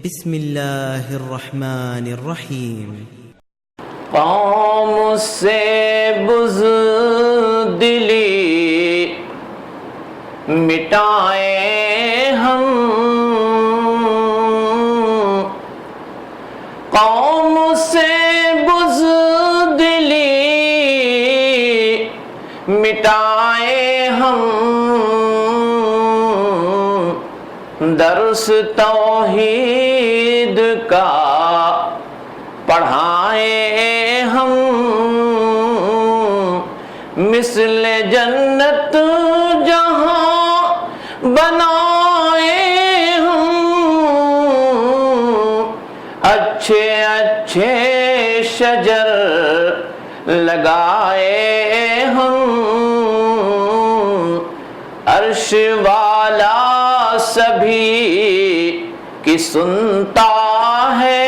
بسم اللہ الرحمن الرحیم۔ قوم سے بزدلی مٹائیں ہم، قوم سے بزدلی مٹائیں ہم، درس توحید کا پڑھائیں ہم، مثل جنت جہاں بنائیں ہم، اچھے اچھے شجر لگائے ہم، عرش والا سبھی کی سنتا ہے،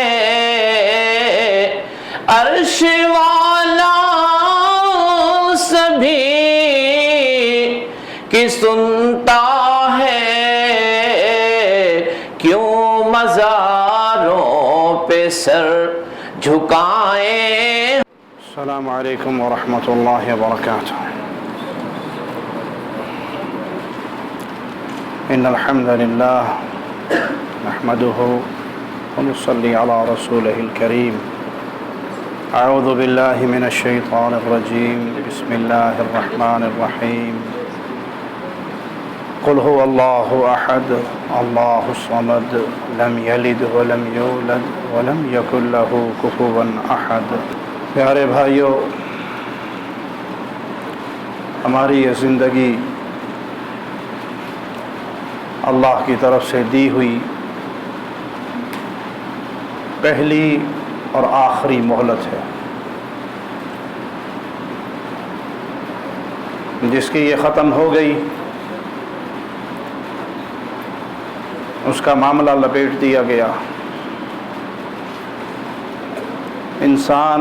عرش والا سبھی کی سنتا ہے، کیوں مزاروں پہ سر جھکائیں۔ السلام علیکم ورحمۃ اللہ وبرکاتہ۔ ان الحمد للہ نحمده ونصلي على رسوله الكريم۔ اعوذ باللہ من الشیطان الرجیم، بسم اللہ الرحمن الرحیم۔ قل هو اللہ احد اللہ الصمد لم یلد ولم یولد ولم یکن له کفوا احد۔ پیارے بھائیو، ہماری یہ زندگی اللہ کی طرف سے دی ہوئی پہلی اور آخری مہلت ہے، جس کی یہ ختم ہو گئی اس کا معاملہ لپیٹ دیا گیا۔ انسان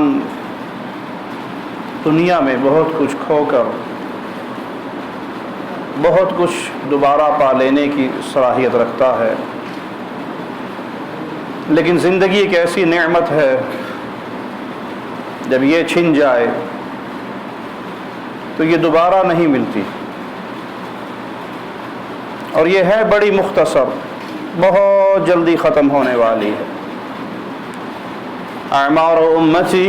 دنیا میں بہت کچھ کھو کر بہت کچھ دوبارہ پا لینے کی صلاحیت رکھتا ہے، لیکن زندگی ایک ایسی نعمت ہے جب یہ چھن جائے تو یہ دوبارہ نہیں ملتی، اور یہ ہے بڑی مختصر، بہت جلدی ختم ہونے والی ہے۔ اعمار امتی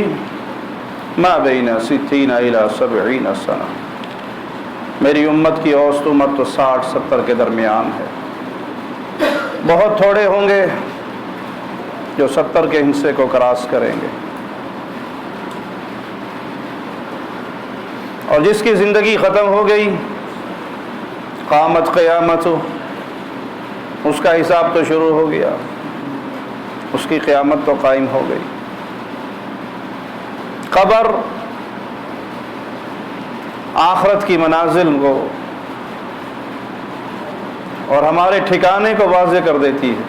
ما بین 60 الی 70 سنہ، میری امت کی اوسط عمر تو 60-70 کے درمیان ہے۔ بہت تھوڑے ہوں گے جو 70 کے حصے کو کراس کریں گے، اور جس کی زندگی ختم ہو گئی، قامت قیامت، اس کا حساب تو شروع ہو گیا، اس کی قیامت تو قائم ہو گئی۔ قبر آخرت کی منازل کو اور ہمارے ٹھکانے کو واضح کر دیتی ہے،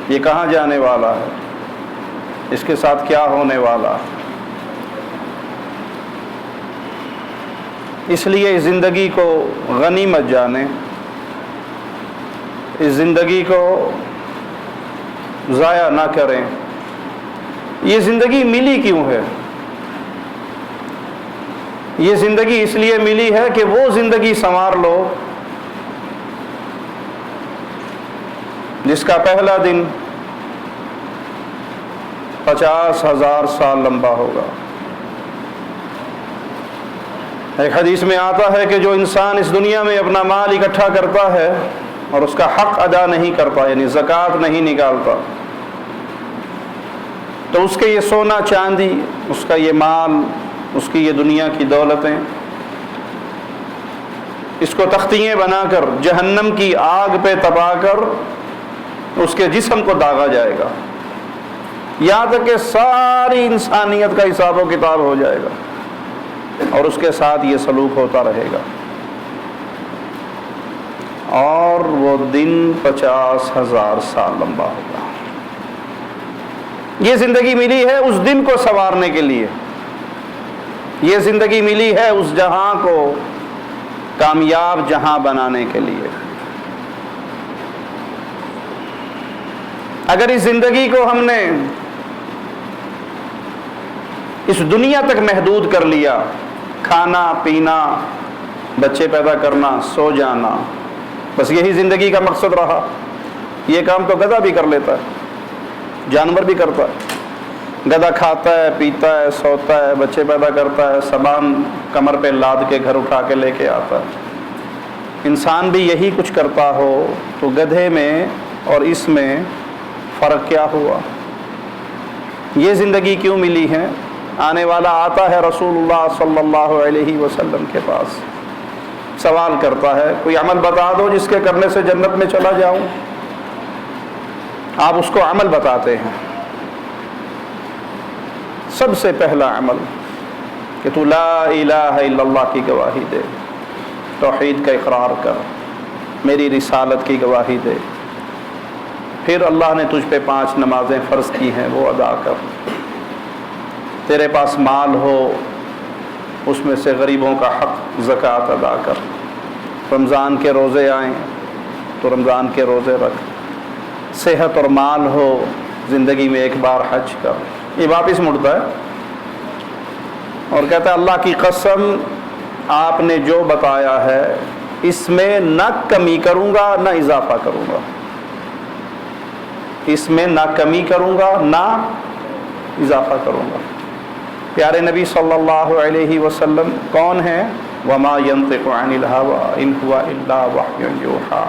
یہ کہاں جانے والا ہے، اس کے ساتھ کیا ہونے والا ہے۔ اس لیے اس زندگی کو غنیمت جانیں، اس زندگی کو ضائع نہ کریں۔ یہ زندگی ملی کیوں ہے؟ یہ زندگی اس لیے ملی ہے کہ وہ زندگی سنوار لو جس کا پہلا دن 50,000 سال لمبا ہوگا۔ ایک حدیث میں آتا ہے کہ جو انسان اس دنیا میں اپنا مال اکٹھا کرتا ہے اور اس کا حق ادا نہیں کرتا، یعنی زکوٰۃ نہیں نکالتا، تو اس کے یہ سونا چاندی، اس کا یہ مال، اس کی یہ دنیا کی دولتیں، اس کو تختیاں بنا کر جہنم کی آگ پہ تپا کر اس کے جسم کو داغا جائے گا، یہاں تک کہ ساری انسانیت کا حساب و کتاب ہو جائے گا، اور اس کے ساتھ یہ سلوک ہوتا رہے گا، اور وہ دن 50,000 سال لمبا ہوگا۔ یہ زندگی ملی ہے اس دن کو سنوارنے کے لیے، یہ زندگی ملی ہے اس جہاں کو کامیاب جہاں بنانے کے لیے۔ اگر اس زندگی کو ہم نے اس دنیا تک محدود کر لیا، کھانا پینا، بچے پیدا کرنا، سو جانا، بس یہی زندگی کا مقصد رہا، یہ کام تو گدھا بھی کر لیتا ہے، جانور بھی کرتا ہے، گدھا کھاتا ہے، پیتا ہے، سوتا ہے، بچے پیدا کرتا ہے، سامان کمر پہ لاد کے گھر اٹھا کے لے کے آتا ہے۔ انسان بھی یہی کچھ کرتا ہو تو گدھے میں اور اس میں فرق کیا ہوا؟ یہ زندگی کیوں ملی ہے؟ آنے والا آتا ہے رسول اللہ صلی اللہ علیہ وسلم کے پاس، سوال کرتا ہے کوئی عمل بتا دو جس کے کرنے سے جنت میں چلا جاؤں۔ آپ اس کو عمل بتاتے ہیں، سب سے پہلا عمل کہ تو لا الہ الا اللہ کی گواہی دے، توحید کا اقرار کر، میری رسالت کی گواہی دے، پھر اللہ نے تجھ پہ 5 نمازیں فرض کی ہیں وہ ادا کر، تیرے پاس مال ہو اس میں سے غریبوں کا حق زکوٰۃ ادا کر، رمضان کے روزے آئیں تو رمضان کے روزے رکھ، صحت اور مال ہو زندگی میں ایک بار حج کر۔ یہ واپس مڑتا ہے اور کہتا ہے اللہ کی قسم آپ نے جو بتایا ہے اس میں نہ کمی کروں گا نہ اضافہ کروں گا، اس میں نہ کمی کروں گا نہ اضافہ کروں گا۔ پیارے نبی صلی اللہ علیہ وسلم کون ہیں؟ وما ينطق عن الهوى ان هو الا وحی یوحی۔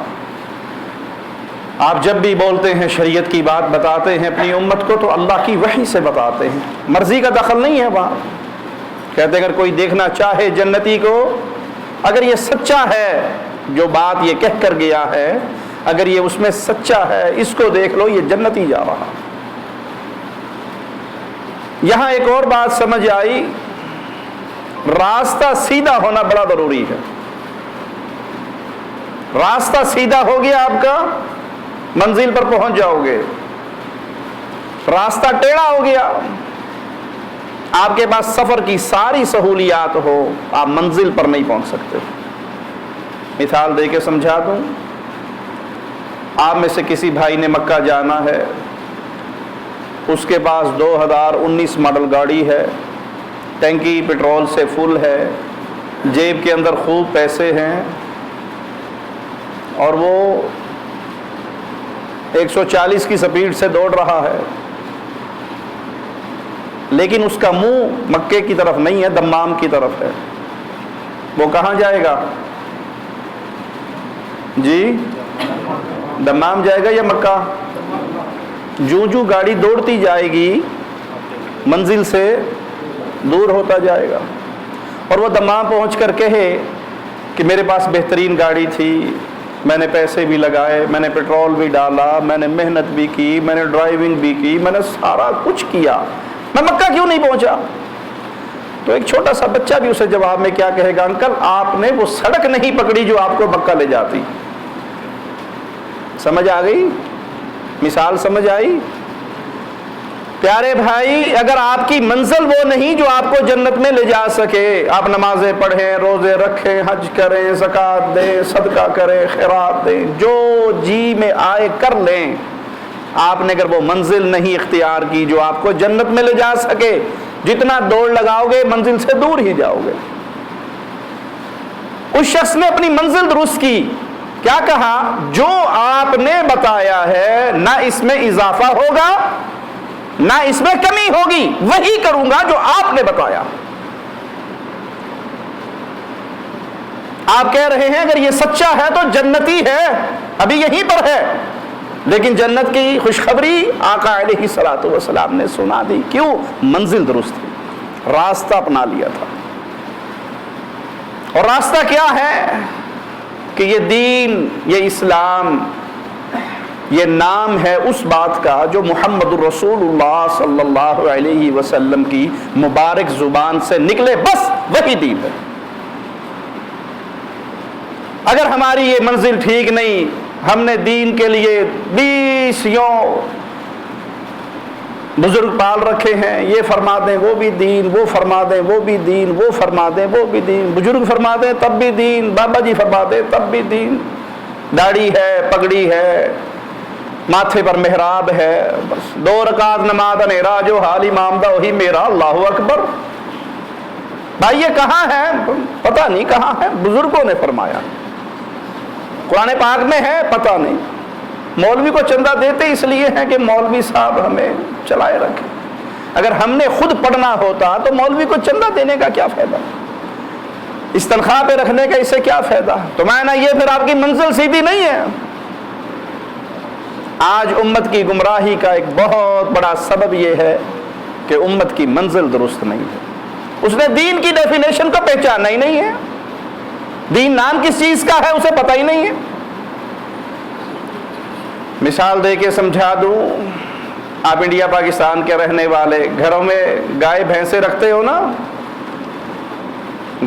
آپ جب بھی بولتے ہیں، شریعت کی بات بتاتے ہیں اپنی امت کو، تو اللہ کی وحی سے بتاتے ہیں، مرضی کا دخل نہیں ہے وہاں۔ کہتے ہیں اگر کوئی دیکھنا چاہے جنتی کو، اگر یہ سچا ہے جو بات یہ کہہ کر گیا ہے، اگر یہ اس میں سچا ہے، اس کو دیکھ لو، یہ جنتی جا رہا۔ یہاں ایک اور بات سمجھ آئی، راستہ سیدھا ہونا بڑا ضروری ہے۔ راستہ سیدھا ہو گیا آپ کا، منزل پر پہنچ جاؤ گے۔ راستہ ٹیڑھا ہو گیا، آپ کے پاس سفر کی ساری سہولیات ہو، آپ منزل پر نہیں پہنچ سکتے۔ مثال دے کے سمجھا دوں، آپ میں سے کسی بھائی نے مکہ جانا ہے، اس کے پاس 2019 ماڈل گاڑی ہے، ٹینکی پٹرول سے فل ہے، جیب کے اندر خوب پیسے ہیں، اور وہ 140 کی سپیڈ سے دوڑ رہا ہے، لیکن اس کا منہ مکے کی طرف نہیں ہے، دمام کی طرف ہے۔ وہ کہاں جائے گا؟ جی دمام جائے گا یا مکہ؟ جو گاڑی دوڑتی جائے گی منزل سے دور ہوتا جائے گا، اور وہ دمام پہنچ کر کہے کہ میرے پاس بہترین گاڑی تھی، میں نے پیسے بھی لگائے، میں نے پیٹرول بھی ڈالا، میں نے محنت بھی کی، میں نے ڈرائیونگ بھی کی، میں نے سارا کچھ کیا، میں مکہ کیوں نہیں پہنچا؟ تو ایک چھوٹا سا بچہ بھی اسے جواب میں کیا کہے گا؟ انکل آپ نے وہ سڑک نہیں پکڑی جو آپ کو مکہ لے جاتی۔ سمجھ آ گئی؟ مثال سمجھ آئی؟ پیارے بھائی، اگر آپ کی منزل وہ نہیں جو آپ کو جنت میں لے جا سکے، آپ نمازیں پڑھیں، روزے رکھیں، حج کریں، زکوٰۃ دیں، صدقہ کریں، خیرات دیں، جو جی میں آئے کر لیں، آپ نے اگر وہ منزل نہیں اختیار کی جو آپ کو جنت میں لے جا سکے، جتنا دوڑ لگاؤ گے منزل سے دور ہی جاؤ گے۔ اس شخص نے اپنی منزل درست کی، کیا کہا؟ جو آپ نے بتایا ہے نہ اس میں اضافہ ہوگا نہ اس میں کمی ہوگی، وہی کروں گا جو آپ نے بتایا۔ آپ کہہ رہے ہیں اگر یہ سچا ہے تو جنتی ہے، ابھی یہیں پر ہے، لیکن جنت کی خوشخبری آقا علیہ الصلوۃ والسلام نے سنا دی۔ کیوں؟ منزل درست تھی، راستہ اپنا لیا تھا۔ اور راستہ کیا ہے؟ کہ یہ دین، یہ اسلام، یہ نام ہے اس بات کا جو محمد الرسول اللہ صلی اللہ علیہ وسلم کی مبارک زبان سے نکلے، بس وہی دین ہے۔ اگر ہماری یہ منزل ٹھیک نہیں، ہم نے دین کے لیے 20 بزرگ پال رکھے ہیں، یہ فرما دیں وہ بھی دین، وہ فرما دیں وہ بھی دین، وہ فرما دیں وہ بھی دین، بزرگ فرما دیں تب بھی دین، بابا جی فرما دیں تب بھی دین، داڑھی ہے، پگڑی ہے، ماتھے پر محراب ہے، بس 2 رکعت نماز اندھیرا جو حال امام دا وہی میرا، اللہ اکبر۔ بھائی یہ کہاں ہے؟ پتہ نہیں کہاں ہے، بزرگوں نے فرمایا۔ قرآن پاک میں ہے، پتہ نہیں۔ مولوی کو چندہ دیتے اس لیے ہیں کہ مولوی صاحب ہمیں چلائے رکھے۔ اگر ہم نے خود پڑھنا ہوتا تو مولوی کو چندہ دینے کا کیا فائدہ، اس تنخواہ پہ رکھنے کا، اسے کیا فائدہ؟ تو معنی یہ پھر آپ کی منزل سیدھی نہیں ہے۔ آج امت کی گمراہی کا ایک بہت بڑا سبب یہ ہے کہ امت کی منزل درست نہیں ہے۔ اس نے دین کی ڈیفینیشن کو پہچانا ہی نہیں ہے، دین نام کس چیز کا ہے اسے پتہ ہی نہیں ہے۔ مثال دے کے سمجھا دوں، آپ انڈیا پاکستان کے رہنے والے گھروں میں گائے بھینسیں رکھتے ہو نا؟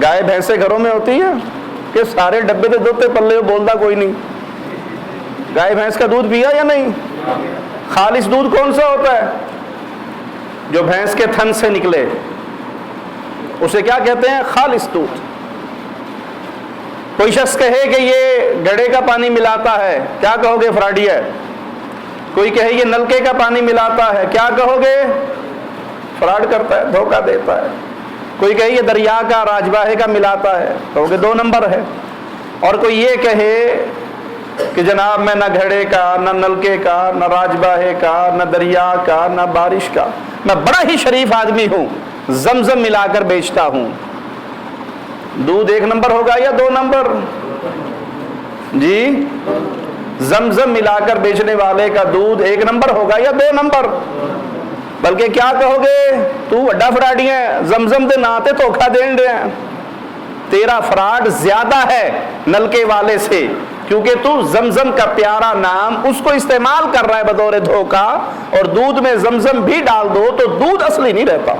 گائے بھینسیں گھروں میں ہوتی ہے کہ سارے ڈبے دے دوتے پلے بولتا کوئی نہیں؟ گائے بھینس کا دودھ پیا یا نہیں؟ خالص دودھ کون سا ہوتا ہے؟ جو بھینس کے تھن سے نکلے اسے کیا کہتے ہیں؟ خالص دودھ۔ کوئی شخص کہے کہ یہ گڑھے کا پانی ملاتا ہے، کیا کہو گے؟ فراڈی ہے۔ کوئی کہے یہ نلکے کا پانی ملاتا ہے، کیا کہو گے؟ فراڈ کرتا ہے، دھوکہ دیتا ہے۔ کوئی کہے یہ دریا کا راجباہے کا ملاتا ہے، کہو گے 2 نمبر ہے۔ اور کوئی یہ کہے کہ جناب میں نہ گھڑے کا، نہ نلکے کا، نہ راجباہے کا، نہ دریا کا، نہ بارش کا، میں بڑا ہی شریف آدمی ہوں، زمزم ملا کر بیچتا ہوں، دودھ 1 نمبر ہوگا یا 2 نمبر؟ جی زمزم ملا کر بیچنے والے کا دودھ 1 نمبر ہوگا یا 2 نمبر؟ بلکہ کیا کہو گے؟ تو وڈا فراڈی ہے، زمزم دے ناتے دھوکھا دین رہے ہیں، تیرا فراڈ زیادہ ہے نلکے والے سے، کیونکہ تو زمزم کا پیارا نام اس کو استعمال کر رہا ہے بطور دھوکا، اور دودھ میں زمزم بھی ڈال دو تو دودھ اصلی نہیں رہتا۔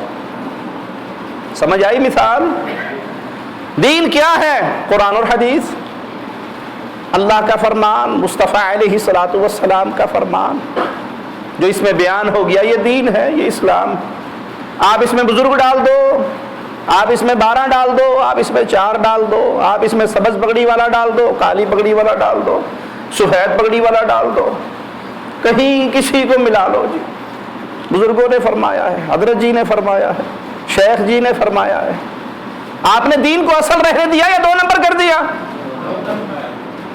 سمجھ آئی مثال؟ دین کیا ہے؟ قرآن اور حدیث، اللہ کا فرمان، مصطفیٰ علیہ الصلوۃ والسلام کا فرمان، جو اس میں بیان ہو گیا یہ دین ہے، یہ اسلام۔ آپ اس میں بزرگ ڈال دو، آپ اس میں 12 ڈال دو، آپ اس میں 4 ڈال دو، آپ اس میں سبز پگڑی والا ڈال دو، کالی پگڑی والا ڈال دو، سفید پگڑی والا ڈال دو، کہیں کسی کو ملا لو جی۔ بزرگوں نے فرمایا ہے، حضرت جی نے فرمایا ہے، شیخ جی نے فرمایا ہے۔ آپ نے دین کو اصل رہنے دیا یا 2 نمبر کر دیا؟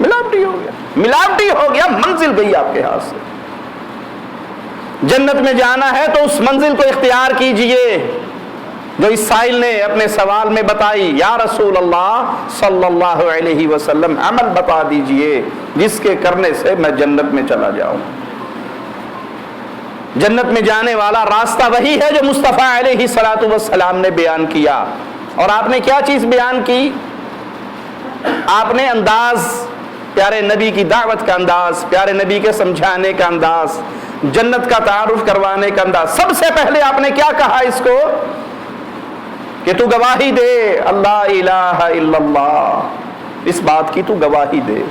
ملاوٹی ہو گیا، ملاوٹی ہو گیا، منزل گئی آپ کے ہاتھ سے۔ جنت میں جانا ہے تو اس منزل کو اختیار کیجئے جو اس سائل نے اپنے سوال میں بتائی، یا رسول اللہ صلی اللہ علیہ وسلم عمل بتا دیجئے جس کے کرنے سے میں جنت میں چلا جاؤں۔ جنت میں جانے والا راستہ وہی ہے جو مصطفیٰ علیہ الصلوۃ والسلام نے بیان کیا۔ اور آپ نے کیا چیز بیان کی؟ آپ نے انداز، پیارے نبی کی دعوت کا انداز، پیارے نبی کے سمجھانے کا انداز، جنت کا تعارف کروانے کا انداز، سب سے پہلے آپ نے کیا کہا اس کو؟ کہ تو گواہی دے اللہ الہ الا اللہ، اس بات کی تو گواہی دے۔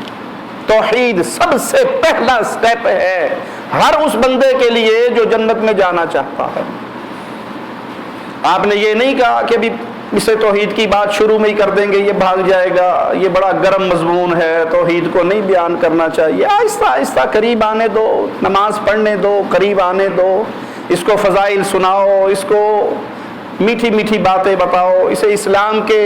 توحید سب سے پہلا سٹیپ ہے ہر اس بندے کے لیے جو جنت میں جانا چاہتا ہے۔ آپ نے یہ نہیں کہا کہ بھی اسے توحید کی بات شروع میں ہی کر دیں گے یہ بھاگ جائے گا، یہ بڑا گرم مضمون ہے، توحید کو نہیں بیان کرنا چاہیے، آہستہ آہستہ قریب آنے دو، نماز پڑھنے دو، قریب آنے دو، اس کو فضائل سناؤ، اس کو میٹھی میٹھی باتیں بتاؤ، اسے اسلام کے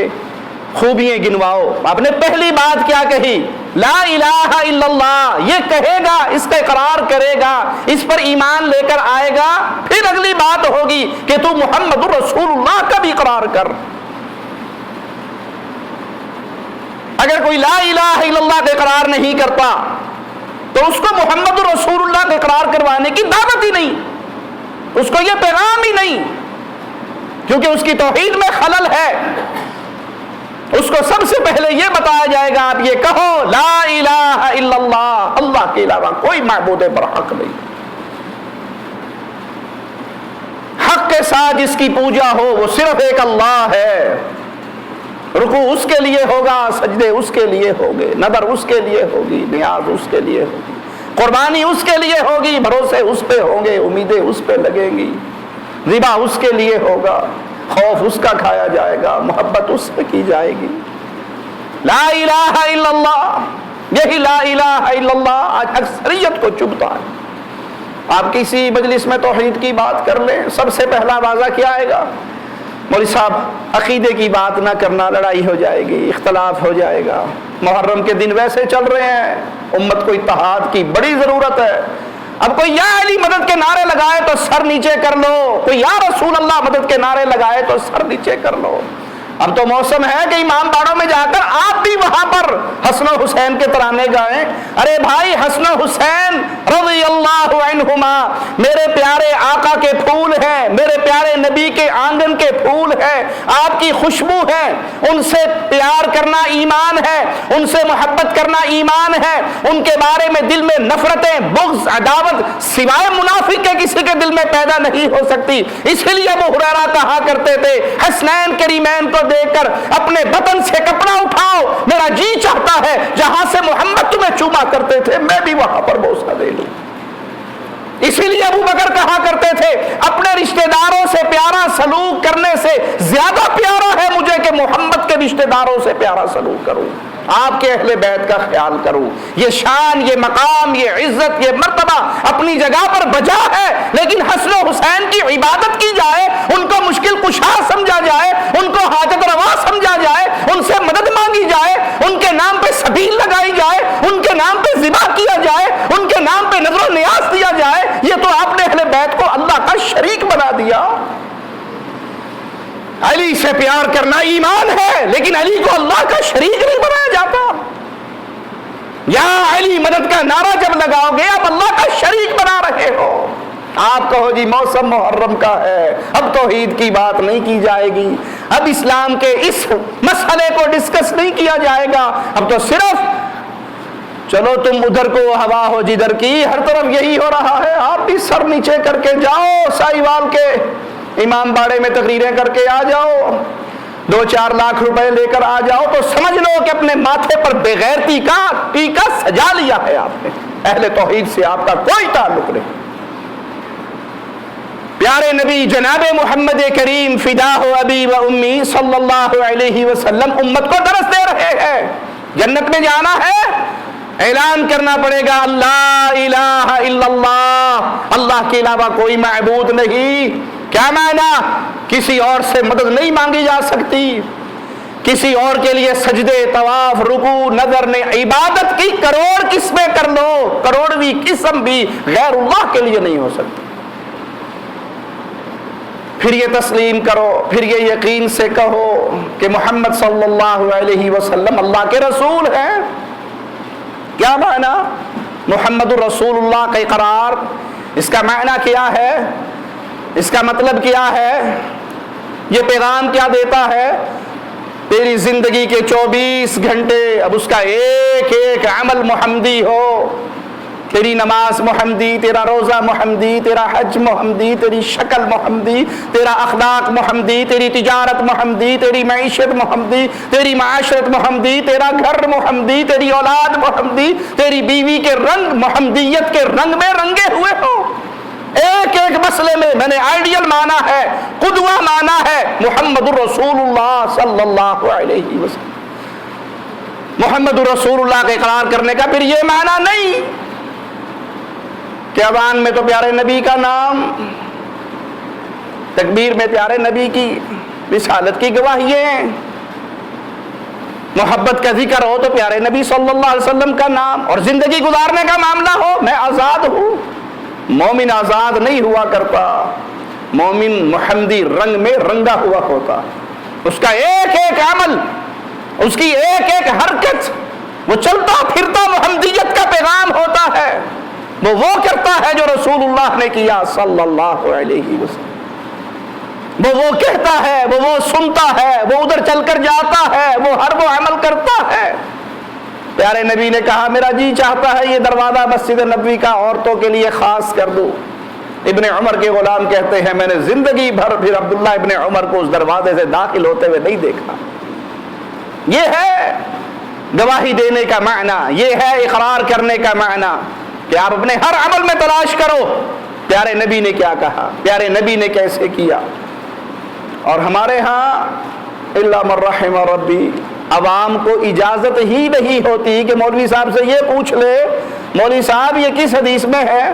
خوبیاں گنواؤ۔ آپ نے پہلی بات کیا کہی؟ لا الہ الا اللہ، یہ کہے گا، اس کا اقرار کرے گا، اس پر ایمان لے کر آئے گا، پھر اگلی بات ہوگی کہ تو محمد رسول اللہ کا بھی اقرار کر۔ اگر کوئی لا الہ الا اللہ کا اقرار نہیں کرتا تو اس کو محمد رسول اللہ کا اقرار کروانے کی دعوت ہی نہیں، اس کو یہ پیغام ہی نہیں، کیونکہ اس کی توحید میں خلل ہے۔ اس کو سب سے پہلے یہ بتایا جائے گا، آپ یہ کہو لا الہ الا اللہ، اللہ کے علاوہ کوئی معبود برحق نہیں، حق کے ساتھ جس کی پوجا ہو وہ صرف ایک اللہ ہے، رکوع اس کے لیے ہوگا، سجدے اس کے لیے ہوگے، نظر اس کے لیے ہوگی، نیاز اس کے لیے ہوگی، قربانی اس کے لیے ہوگی، بھروسے اس پہ ہوں گے، امیدیں اس پہ لگیں گی، ربا اس کے لیے ہوگا، خوف اس کا کھایا جائے گا، محبت اس سے کی جائے گی۔ لا الہ الا اللہ، یہی لا الہ الا اللہ آج اکثریت کو چبھتا ہے۔ آپ کسی مجلس میں توحید کی بات کر لیں، سب سے پہلا واضح کیا آئے گا؟ مولوی صاحب عقیدے کی بات نہ کرنا، لڑائی ہو جائے گی، اختلاف ہو جائے گا، محرم کے دن ویسے چل رہے ہیں، امت کو اتحاد کی بڑی ضرورت ہے۔ اب کوئی یا علی مدد کے نعرے لگائے تو سر نیچے کر لو، کوئی یا رسول اللہ مدد کے نعرے لگائے تو سر نیچے کر لو۔ اب تو موسم ہے کہ امام باڑوں میں جا کر آپ بھی وہاں پر حسن و حسین کے ترانے گائیں۔ ارے بھائی، حسن و حسین رضی اللہ عنہما میرے پیارے آقا کے پھول ہیں، میرے پیارے نبی کے آنگن کے پھول ہیں، آپ کی خوشبو ہے، ان سے پیار کرنا ایمان ہے، ان سے محبت کرنا ایمان ہے، ان کے بارے میں دل میں نفرتیں، بغض، عداوت سوائے منافق کے کسی کے دل میں پیدا نہیں ہو سکتی۔ اس لیے ابو ہریرہ کہا کرتے تھے، حسنین کریمین کو دیکھ کر اپنے بدن سے کپڑا اٹھاؤ، میرا جی چاہتا ہے جہاں سے محمد تمہیں چوما کرتے تھے میں بھی وہاں پر بوسہ دے لوں۔ اسی لیے ابو بکر کہا کرتے تھے، اپنے رشتہ داروں سے پیارا سلوک کرنے سے زیادہ پیارا ہے مجھے کہ محمد کے رشتہ داروں سے پیارا سلوک کروں، آپ کے اہل بیت کا خیال کروں۔ یہ شان، یہ مقام، یہ عزت، یہ مرتبہ اپنی جگہ پر بجا ہے، لیکن حسن و حسین کی عبادت کی جائے، ان کو مشکل کشا سمجھا جائے، ان کو حاجت روا سمجھا جائے، ان سے مدد مانگی جائے، ان کے نام پہ سبیل لگائی جائے، ان کے نام پہ ذبح کیا جائے، ان کے نام پہ نذر و نیاز دیا جائے، یہ تو آپ نے اہل بیت کو اللہ کا شریک بنا دیا۔ علی سے پیار کرنا ایمان ہے، لیکن علی کو اللہ کا شریک نہیں بنایا جاتا۔ یا علی مدد کا نعرہ جب لگاؤ گے اب اللہ کا شریک بنا رہے ہو۔ آپ کہو جی موسم محرم کا ہے، اب توحید کی بات نہیں کی جائے گی، اب اسلام کے اس مسئلے کو ڈسکس نہیں کیا جائے گا، اب تو صرف چلو تم ادھر کو ہوا ہو جدھر کی، ہر طرف یہی ہو رہا ہے، آپ بھی سر نیچے کر کے جاؤ، سائیوال کے امام باڑے میں تقریریں کر کے آ جاؤ، 2-4 لاکھ روپے لے کر آ جاؤ تو سمجھ لو کہ اپنے ماتھے پر بغیرتی کا ٹیکا سجا لیا ہے آپ نے، اہل توحید سے آپ کا کوئی تعلق نہیں۔ پیارے نبی جناب محمد کریم فدا ہو ابی و امی صلی اللہ علیہ وسلم امت کو درس دے رہے ہیں، جنت میں جانا ہے اعلان کرنا پڑے گا اللہ الہ الا اللہ، اللہ کے علاوہ کوئی معبود نہیں۔ کیا معنی؟ کسی اور سے مدد نہیں مانگی جا سکتی، کسی اور کے لیے سجدے، طواف، رکوع، نظر نے عبادت کی کروڑ قسمیں کر لو، کروڑویں قسم بھی غیر اللہ کے لیے نہیں ہو سکتی۔ پھر یہ تسلیم کرو، پھر یہ یقین سے کہو کہ محمد صلی اللہ علیہ وسلم اللہ کے رسول ہیں۔ کیا معنی؟ محمد الرسول اللہ کا اقرار، اس کا معنی کیا ہے؟ اس کا مطلب کیا ہے؟ یہ پیغام کیا دیتا ہے؟ تیری زندگی کے 24 گھنٹے اب اس کا ایک ایک عمل محمدی ہو، تیری نماز محمدی، تیرا روزہ محمدی، تیرا حج محمدی، تیری شکل محمدی، تیرا اخلاق محمدی، تیری تجارت محمدی، تیری معیشت محمدی، تیری معاشرت محمدی، تیرا گھر محمدی، تیری اولاد محمدی، تیری بیوی کے رنگ محمدیت کے رنگ میں رنگے ہوئے ہو۔ ایک ایک مسئلے میں نے آئیڈیل مانا ہے، قدوہ مانا ہے محمد الرسول اللہ صلی اللہ علیہ وسلم۔ محمد الرسول اللہ کا اقرار کرنے کا پھر یہ معنی نہیں کہ اذان میں تو پیارے نبی کا نام، تکبیر میں پیارے نبی کی رسالت کی گواہییں، محبت کا ذکر ہو تو پیارے نبی صلی اللہ علیہ وسلم کا نام، اور زندگی گزارنے کا معاملہ ہو میں آزاد ہوں۔ مومن آزاد نہیں ہوا کرتا، مومن محمدی رنگ میں رنگا ہوا ہوتا، اس کا ایک ایک عمل، اس کی ایک ایک حرکت وہ چلتا پھرتا محمدیت کا پیغام ہوتا ہے، وہ کرتا ہے جو رسول اللہ نے کیا صلی اللہ علیہ وسلم، وہ کہتا ہے، وہ سنتا ہے، وہ ادھر چل کر جاتا ہے، وہ ہر وہ عمل کرتا ہے۔ پیارے نبی نے کہا میرا جی چاہتا ہے یہ دروازہ مسجد نبوی کا عورتوں کے لیے خاص کر دوں۔ ابن عمر کے غلام کہتے ہیں میں نے زندگی بھر پھر عبداللہ ابن عمر کو اس دروازے سے داخل ہوتے ہوئے نہیں دیکھا۔ یہ ہے گواہی دینے کا معنی، یہ ہے اقرار کرنے کا معنی کہ آپ اپنے ہر عمل میں تلاش کرو پیارے نبی نے کیا کہا، پیارے نبی نے کیسے کیا۔ اور ہمارے ہاں الا من رحم ربی عوام کو اجازت ہی نہیں ہوتی کہ مولوی صاحب سے یہ پوچھ لے مولوی صاحب یہ کس حدیث میں ہے،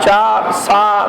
4, 7,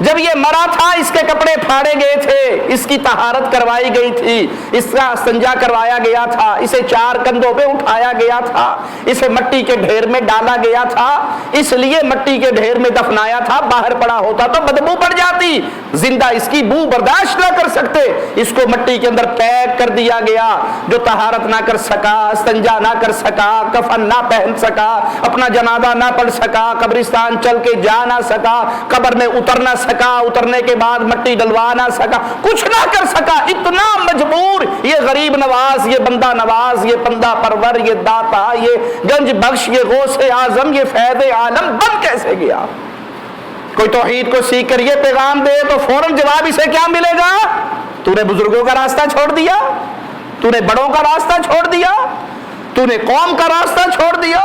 جب یہ مرا تھا اس کے کپڑے پھاڑے گئے تھے، اس کی طہارت کروائی گئی تھی، اس کا استنجا کروایا گیا تھا، اسے 4 کندھوں پہ اٹھایا گیا تھا، اسے مٹی کے ڈھیر میں ڈالا گیا تھا، اس لیے مٹی کے ڈھیر میں دفنایا تھا، باہر پڑا ہوتا تو بدبو پڑ جاتی، زندہ اس کی بو برداشت نہ کر سکتے، اس کو مٹی کے اندر پیک کر دیا گیا۔ جو طہارت نہ کر سکا، استنجا نہ کر سکا، کفن نہ پہن سکا، اپنا جنازہ نہ پڑھ سکا، قبرستان چل کے جا نہ سکا، قبر میں اتر نہ سکا، اترنے کے بعد مٹی ڈلوا نہ سکا، کچھ نہ کر سکا، اتنا مجبور، یہ غریب نواز، یہ بندہ نواز، یہ بندہ پرور، یہ داتا، یہ گنج بخش، یہ غوث اعظم، یہ فیض عالم بن کیسے گیا؟ کوئی توحید کو سیکھ کر یہ پیغام دے تو فوراً جواب اسے کیا ملے گا؟ تو نے بزرگوں کا راستہ چھوڑ دیا، تو نے بڑوں کا راستہ چھوڑ دیا، تو نے قوم کا راستہ چھوڑ دیا،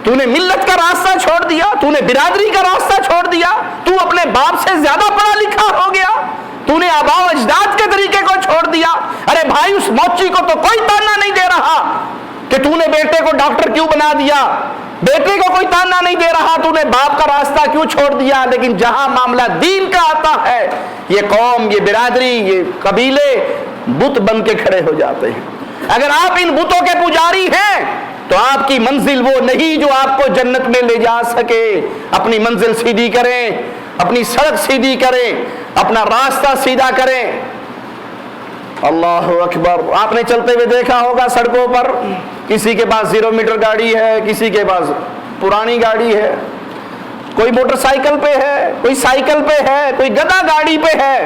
تو نے ملت کا راستہ چھوڑ دیا، تو نے برادری کا راستہ چھوڑ دیا، تو اپنے باپ سے زیادہ پڑھا لکھا ہو گیا، تو نے آباء و اجداد کے طریقے کو چھوڑ دیا۔ ارے بھائی، اس موچی کو تو کوئی تانا نہیں دے رہا کہ تو نے بیٹے کو ڈاکٹر کیوں بنا دیا، بیٹے کو کوئی تانا نہیں دے رہا تو نے باپ کا راستہ کیوں چھوڑ دیا، لیکن جہاں معاملہ دین کا آتا ہے، یہ قوم، یہ برادری، یہ قبیلے بت بن کے کھڑے ہو جاتے ہیں۔ اگر آپ ان بتوں کے پجاری ہیں تو آپ کی منزل وہ نہیں جو آپ کو جنت میں لے جا سکے۔ اپنی منزل سیدھی کریں، اپنی سڑک سیدھی کریں، اپنا راستہ سیدھا کریں۔ اللہ اکبر۔ آپ نے چلتے ہوئے دیکھا ہوگا سڑکوں پر کسی کے پاس 0 میٹر گاڑی ہے، کسی کے پاس پرانی گاڑی ہے، کوئی موٹر سائیکل پہ ہے، کوئی سائیکل پہ ہے، کوئی گدھا گاڑی پہ ہے۔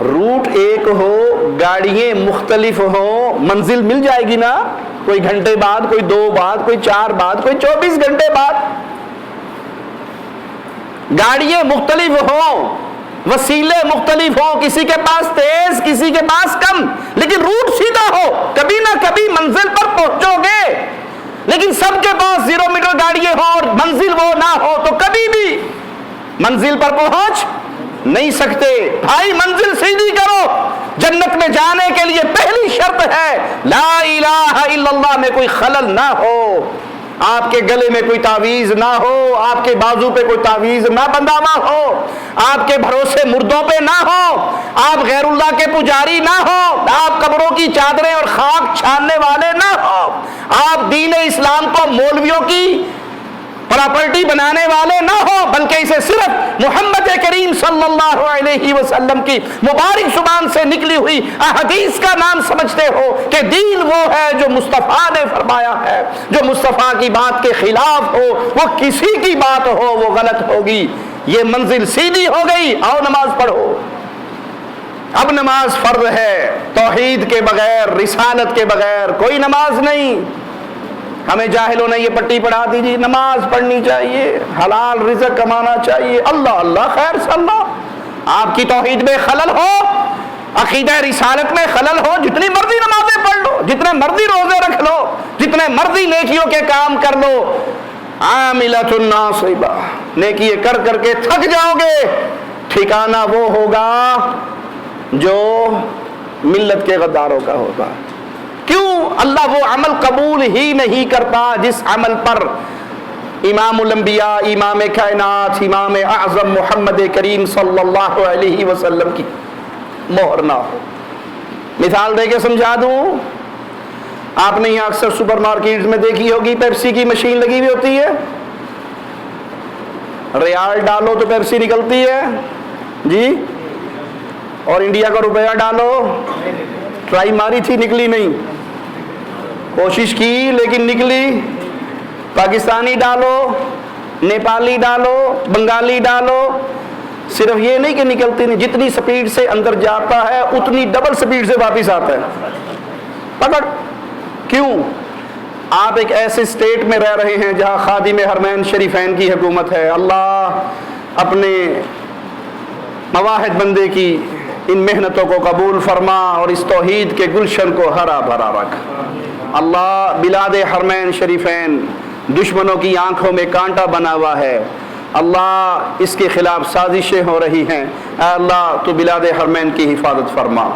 روٹ ایک ہو، گاڑیاں مختلف ہوں، منزل مل جائے گی نا، کوئی گھنٹے بعد، کوئی 2 بعد، کوئی 4 بعد، کوئی 24 گھنٹے بعد۔ گاڑیاں مختلف ہوں، وسیلے مختلف ہوں، کسی کے پاس تیز، کسی کے پاس کم، لیکن روٹ سیدھا ہو، کبھی نہ کبھی منزل پر پہنچو گے۔ لیکن سب کے پاس 0 میٹر گاڑیاں ہوں اور منزل وہ نہ ہو تو کبھی بھی منزل پر پہنچ نہیں سکتے۔ بھائی منزل سیدھی کرو۔ جنت میں جانے کے لیے پہلی شرط ہے لا الہ الا اللہ میں کوئی خلل نہ ہو، آپ کے گلے میں کوئی تعویذ نہ ہو، آپ کے بازو پہ کوئی تعویذ نہ بندھا ہوا ہو، آپ کے بھروسے مردوں پہ نہ ہو، آپ غیر اللہ کے پجاری نہ ہو، آپ قبروں کی چادریں اور خاک چھاننے والے نہ ہو، آپ دین اسلام کو مولویوں کی پراپرٹی بنانے والے نہ ہو، بلکہ اسے صرف محمد کریم صلی اللہ علیہ وسلم کی مبارک زبان سے نکلی ہوئی احادیث کا نام سمجھتے ہو کہ دین وہ ہے جو مصطفیٰ نے فرمایا ہے۔ جو مصطفیٰ کی بات کے خلاف ہو، وہ کسی کی بات ہو، وہ غلط ہوگی۔ یہ منزل سیدھی ہو گئی، آؤ نماز پڑھو۔ اب نماز فرض ہے، توحید کے بغیر، رسالت کے بغیر کوئی نماز نہیں۔ ہمیں جاہلوں نے یہ پٹی پڑھا دی جی نماز پڑھنی چاہیے، حلال رزق کمانا چاہیے، اللہ اللہ خیر صلی اللہ۔ آپ کی توحید میں خلل ہو، عقیدہ رسالت میں خلل ہو، جتنی مرضی نمازیں پڑھ لو، جتنے مرضی روزے رکھ لو، جتنے مرضی نیکیوں کے کام کر لو، عاملۃ ناصبہ، نیکی کر کر کے تھک جاؤ گے، ٹھکانہ وہ ہوگا جو ملت کے غداروں کا ہوگا۔ کیوں؟ اللہ وہ عمل قبول ہی نہیں کرتا جس عمل پر امام الانبیاء، امام کائنات، امام اعظم محمد کریم صلی اللہ علیہ وسلم کی مہر نہ ہو۔ مثال دے کے سمجھا دوں، آپ نے یہاں اکثر سپر مارکیٹ میں دیکھی ہوگی پیپسی کی مشین لگی ہوئی ہوتی ہے، ریال ڈالو تو پیپسی نکلتی ہے جی، اور انڈیا کا روپیہ ڈالو، ٹرائی ماری تھی نکلی نہیں، کوشش کی لیکن نکلی۔ پاکستانی ڈالو، نیپالی ڈالو، بنگالی ڈالو، صرف یہ نہیں کہ نکلتی نہیں، جتنی سپیڈ سے اندر جاتا ہے اتنی ڈبل سپیڈ سے واپس آتا ہے۔ پکڑ۔ کیوں؟ آپ ایک ایسے اسٹیٹ میں رہ رہے ہیں جہاں خادم حرمین شریفین کی حکومت ہے۔ اللہ اپنے مواحد بندے کی ان محنتوں کو قبول فرما اور اس توحید کے گلشن کو ہرا بھرا رکھ۔ اللہ بلاد حرمین شریفین دشمنوں کی آنکھوں میں کانٹا بنا ہوا ہے، اللہ اس کے خلاف سازشیں ہو رہی ہیں، اے اللہ تو بلاد حرمین کی حفاظت فرما،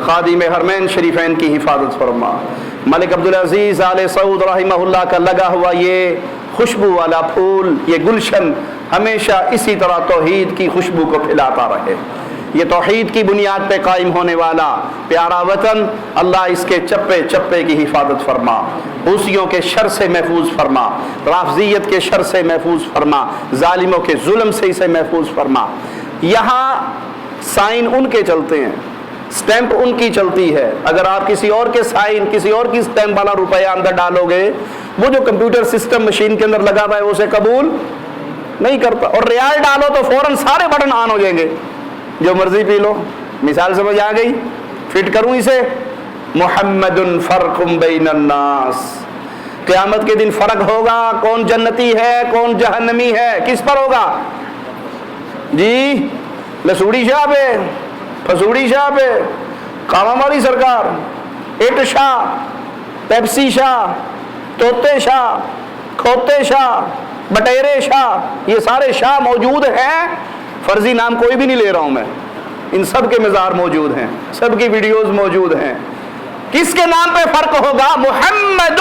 خادم حرمین شریفین کی حفاظت فرما۔ ملک عبدالعزیز آل سعود رحمہ اللہ کا لگا ہوا یہ خوشبو والا پھول، یہ گلشن ہمیشہ اسی طرح توحید کی خوشبو کو پھیلاتا رہے۔ یہ توحید کی بنیاد پہ قائم ہونے والا پیارا وطن اللہ اس کے چپے چپے کی حفاظت فرما، حوثیوں کے شر سے محفوظ فرما، رافضیت کے شر سے محفوظ فرما، ظالموں کے ظلم سے اسے محفوظ فرما۔ یہاں سائن ان کے چلتے ہیں، سٹیمپ ان کی چلتی ہے، اگر آپ کسی اور کے سائن کسی اور کی سٹیمپ والا روپیہ اندر ڈالو گے، وہ جو کمپیوٹر سسٹم مشین کے اندر لگا ہوا ہے وہ اسے قبول نہیں کرتا، اور ریال ڈالو تو فوراً سارے بٹن آن ہو جائیں گے، جو مرضی پی لو۔ مثال سمجھ آ گئی؟ فٹ کروں اسے، محمد فرق بین الناس، قیامت کے دن فرق ہوگا کون جنتی ہے کون جہنمی ہے، کس پر ہوگا؟ جی لسوڑی شاہ پہ، پھسوڑی شاہ پہ، کامہ والی سرکار، اٹ شاہ، پیپسی شاہ، توتے شاہ، کھوتے شاہ، بٹیرے شاہ، یہ سارے شاہ موجود ہیں، فرضی نام کوئی بھی نہیں لے رہا ہوں میں، ان سب کے مزار موجود ہیں، سب کی ویڈیوز موجود ہیں۔ کس کے نام پہ فرق ہوگا؟ محمد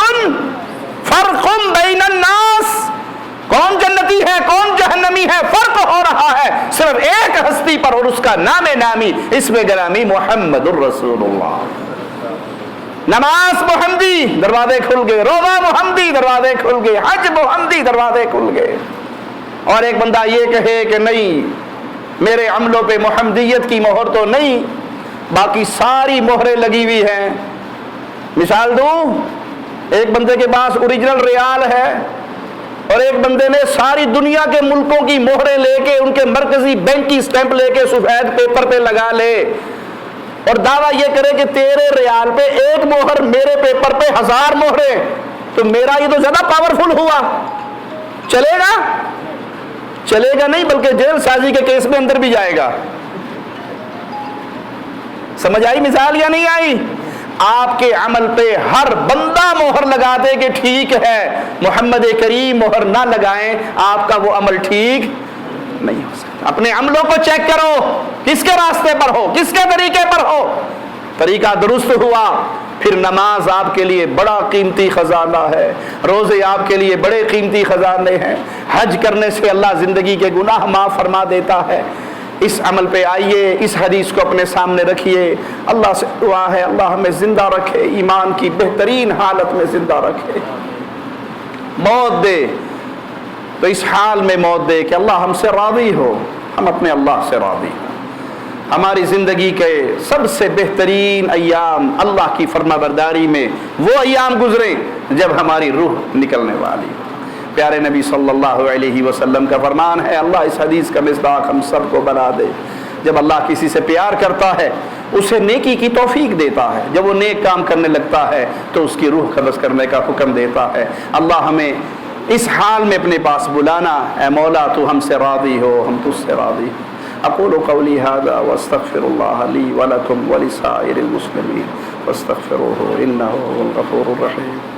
فرق بین الناس، کون جنتی ہے کون جہنمی ہے فرق ہو رہا ہے صرف ایک ہستی پر، اور اس کا نام نامی اسم گرامی محمد الرسول اللہ۔ نماز محمدی دروازے کھل گئے، روزہ محمدی دروازے کھل گئے، حج محمدی دروازے کھل گئے۔ اور ایک بندہ یہ کہے کہ نہیں میرے عملوں پہ محمدیت کی مہر تو نہیں، باقی ساری مہریں لگی ہوئی ہیں۔ مثال دوں، ایک بندے کے پاس اوریجنل ریال ہے اور ایک بندے نے ساری دنیا کے ملکوں کی مہریں لے کے ان کے مرکزی بینک کی سٹیمپ لے کے سفید پیپر پہ لگا لے اور دعویٰ یہ کرے کہ تیرے ریال پہ ایک مہر میرے پیپر پہ 1000 مہریں، تو میرا یہ تو زیادہ پاورفل ہوا، چلے گا؟ چلے گا نہیں، بلکہ جیل سازی کے کیس میں اندر بھی جائے گا۔ سمجھ آئی مثال یا نہیں آئی؟ آپ کے عمل پہ ہر بندہ مہر لگا دے کہ ٹھیک ہے، محمد کریم مہر نہ لگائیں آپ کا وہ عمل ٹھیک نہیں ہو سکتا۔ اپنے عملوں کو چیک کرو، کس کے راستے پر ہو، کس کے طریقے پر ہو، طریقہ درست ہوا پھر نماز آپ کے لیے بڑا قیمتی خزانہ ہے، روزے آپ کے لیے بڑے قیمتی خزانے ہیں، حج کرنے سے اللہ زندگی کے گناہ معاف فرما دیتا ہے۔ اس عمل پہ آئیے، اس حدیث کو اپنے سامنے رکھیے، اللہ سے دعا ہے اللہ ہمیں زندہ رکھے، ایمان کی بہترین حالت میں زندہ رکھے، موت دے تو اس حال میں موت دے کہ اللہ ہم سے راضی ہو، ہم اپنے اللہ سے راضی ہوں، ہماری زندگی کے سب سے بہترین ایام اللہ کی فرما برداری میں وہ ایام گزریں جب ہماری روح نکلنے والی ہو۔ پیارے نبی صلی اللہ علیہ وسلم کا فرمان ہے، اللہ اس حدیث کا مصداق ہم سب کو بنا دے، جب اللہ کسی سے پیار کرتا ہے اسے نیکی کی توفیق دیتا ہے، جب وہ نیک کام کرنے لگتا ہے تو اس کی روح قبض کرنے کا حکم دیتا ہے۔ اللہ ہمیں اس حال میں اپنے پاس بلانا، اے مولا تو ہم سے راضی ہو، ہم تجھ سے راضی ہو۔ اقول قولی هذا واستغفر الله لي ولكم ولسائر المسلمين واستغفروه انه هو الغفور الرحيم۔